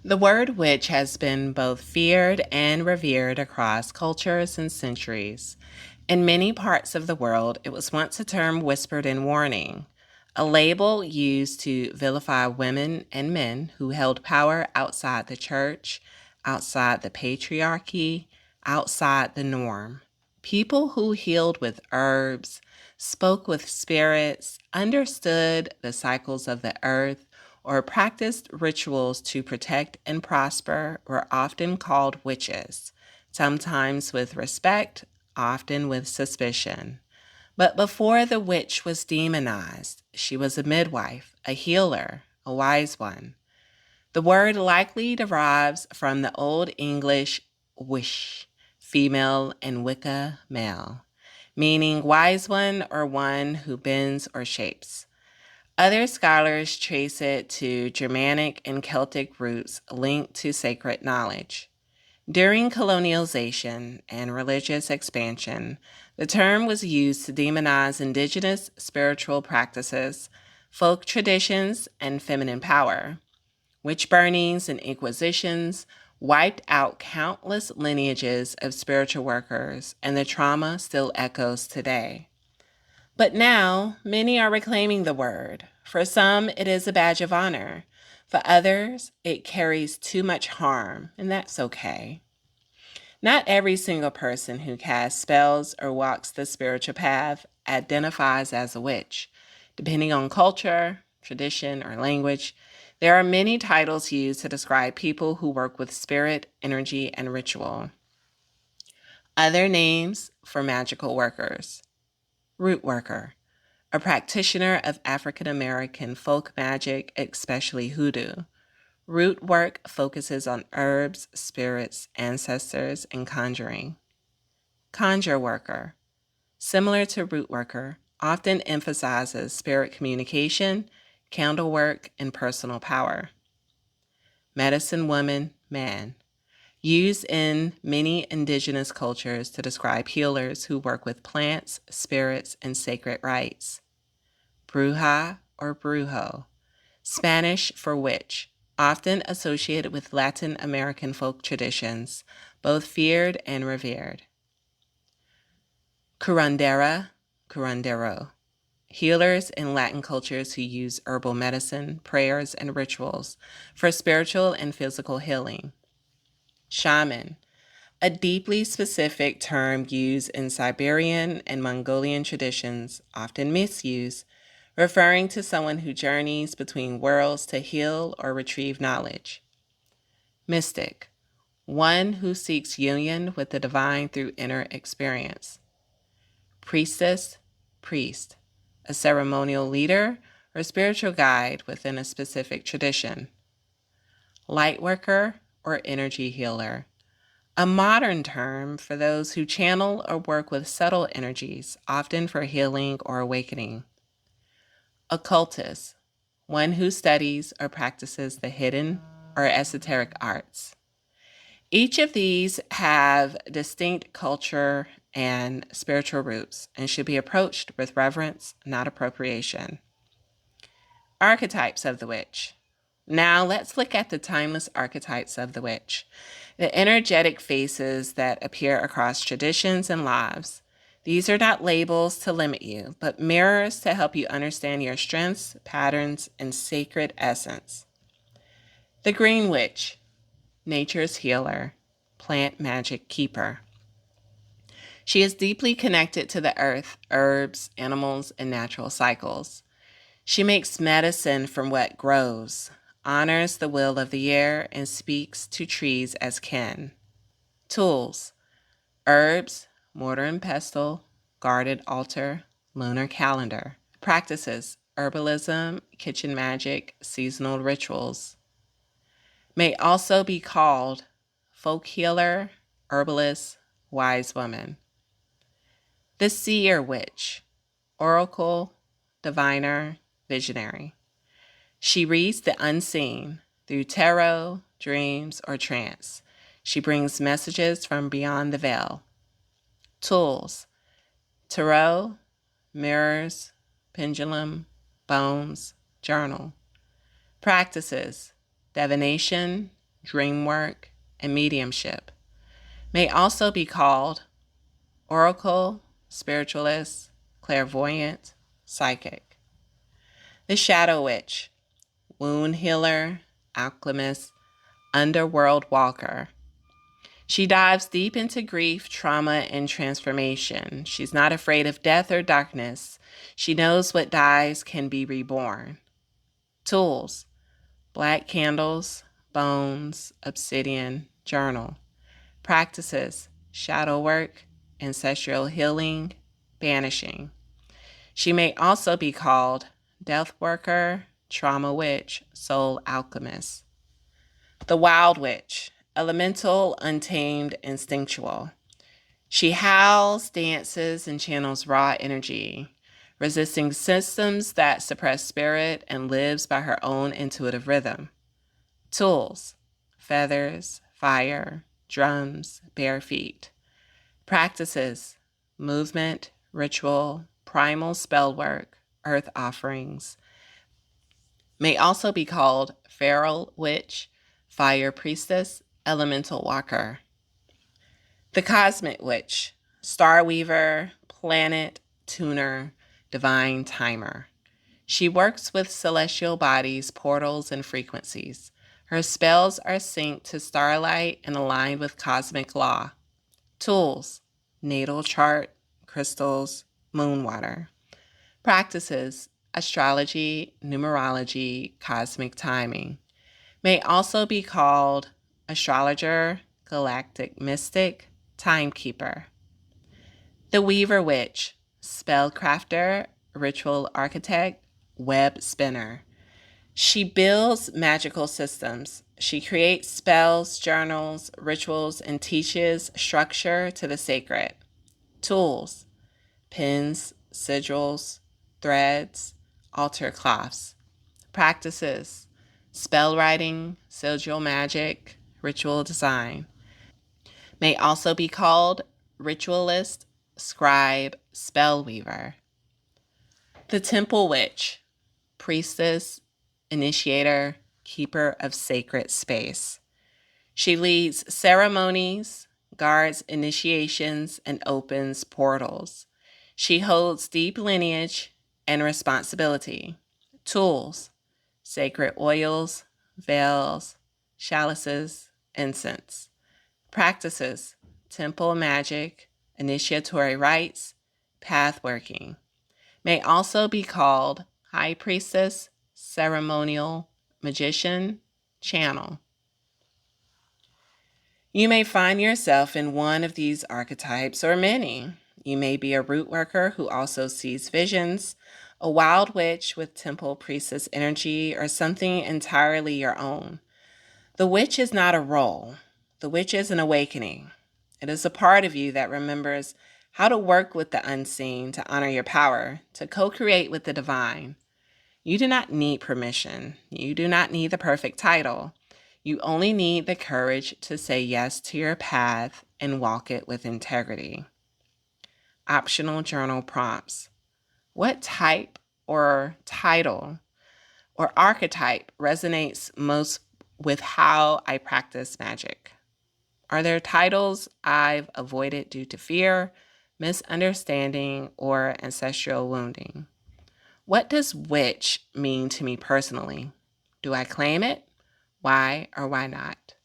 The word witch has been both feared and revered across cultures and centuries. In many parts of the world, it was once a term whispered in warning, a label used to vilify women and men who held power outside the church, outside the patriarchy, outside the norm. People who healed with herbs, spoke with spirits, understood the cycles of the earth, or practiced rituals to protect and prosper were often called witches, sometimes with respect, often with suspicion. But before the witch was demonized, she was a midwife, a healer, a wise one. The word likely derives from the Old English wish, female, and Wicca, male, meaning wise one or one who bends or shapes. Other scholars trace it to Germanic and Celtic roots linked to sacred knowledge. During colonialization and religious expansion, the term was used to demonize indigenous spiritual practices, folk traditions, and feminine power. Witch burnings and inquisitions wiped out countless lineages of spiritual workers, and the trauma still echoes today. But now, many are reclaiming the word. For some, it is a badge of honor. For others, it carries too much harm, and that's okay. Not every single person who casts spells or walks the spiritual path identifies as a witch. Depending on culture, tradition, or language, there are many titles used to describe people who work with spirit, energy, and ritual. Other names for magical workers: root worker, a practitioner of African American folk magic, especially hoodoo. Root work focuses on herbs, spirits, ancestors, and conjuring. Conjure worker, similar to root worker, often emphasizes spirit communication, candle work, and personal power. Medicine woman, man, used in many indigenous cultures to describe healers who work with plants, spirits, and sacred rites. Bruja or brujo, Spanish for witch, often associated with Latin American folk traditions, both feared and revered. Curandera, curandero, healers in Latin cultures who use herbal medicine, prayers, and rituals for spiritual and physical healing. Shaman, a deeply specific term used in Siberian and Mongolian traditions, often misused, referring to someone who journeys between worlds to heal or retrieve knowledge. Mystic, one who seeks union with the divine through inner experience. Priestess, priest, a ceremonial leader or spiritual guide within a specific tradition. Lightworker or energy healer, a modern term for those who channel or work with subtle energies, often for healing or awakening. Occultist, one who studies or practices the hidden or esoteric arts. Each of these have distinct culture and spiritual roots and should be approached with reverence, not appropriation. Archetypes of the witch. Now let's look at the timeless archetypes of the witch, the energetic faces that appear across traditions and lives. These are not labels to limit you, but mirrors to help you understand your strengths, patterns, and sacred essence. The Green Witch, nature's healer, plant magic keeper. She is deeply connected to the earth, herbs, animals, and natural cycles. She makes medicine from what grows, honors the will of the air, and speaks to trees as kin. Tools: herbs, mortar and pestle, guarded altar, lunar calendar. Practices: herbalism, kitchen magic, seasonal rituals. May also be called folk healer, herbalist, wise woman. The seer witch, oracle, diviner, visionary. She reads the unseen through tarot, dreams, or trance. She brings messages from beyond the veil. Tools: tarot, mirrors, pendulum, bones, journal. Practices: divination, dream work, and mediumship. May also be called oracle, spiritualist, clairvoyant, psychic. The shadow witch, wound healer, alchemist, underworld walker. She dives deep into grief, trauma, and transformation. She's not afraid of death or darkness. She knows what dies can be reborn. Tools: black candles, bones, obsidian, journal. Practices: shadow work, ancestral healing, banishing. She may also be called death worker, trauma witch, soul alchemist. The wild witch, elemental, untamed, instinctual. She howls, dances, and channels raw energy, resisting systems that suppress spirit and lives by her own intuitive rhythm. Tools: feathers, fire, drums, bare feet. Practices: movement, ritual, primal spell work, earth offerings. May also be called feral witch, fire priestess, elemental walker. The cosmic witch, star weaver, planet tuner, divine timer. She works with celestial bodies, portals, and frequencies. Her spells are synced to starlight and aligned with cosmic law. Tools: natal chart, crystals, moon water. Practices: astrology, numerology, cosmic timing. May also be called astrologer, galactic mystic, timekeeper. The weaver witch, spellcrafter, ritual architect, web spinner. She builds magical systems. She creates spells, journals, rituals, and teaches structure to the sacred. Tools: pens, sigils, threads, altar cloths. Practices: spell writing, sigil magic, ritual design. May also be called ritualist, scribe, spell weaver. The temple witch, priestess, initiator, keeper of sacred space. She leads ceremonies, guards initiations, and opens portals. She holds deep lineage and responsibility. Tools: sacred oils, veils, chalices, incense. Practices: temple magic, initiatory rites, path working. May also be called high priestess, ceremonial, magician, channel. You may find yourself in one of these archetypes or many. You may be a root worker who also sees visions, a wild witch with temple priestess energy, or something entirely your own. The witch is not a role. The witch is an awakening. It is a part of you that remembers how to work with the unseen, to honor your power, to co-create with the divine. You do not need permission. You do not need the perfect title. You only need the courage to say yes to your path and walk it with integrity. Optional journal prompts. What type or title or archetype resonates most with how I practice magic? Are there titles I've avoided due to fear, misunderstanding, or ancestral wounding? What does witch mean to me personally? Do I claim it? Why or why not?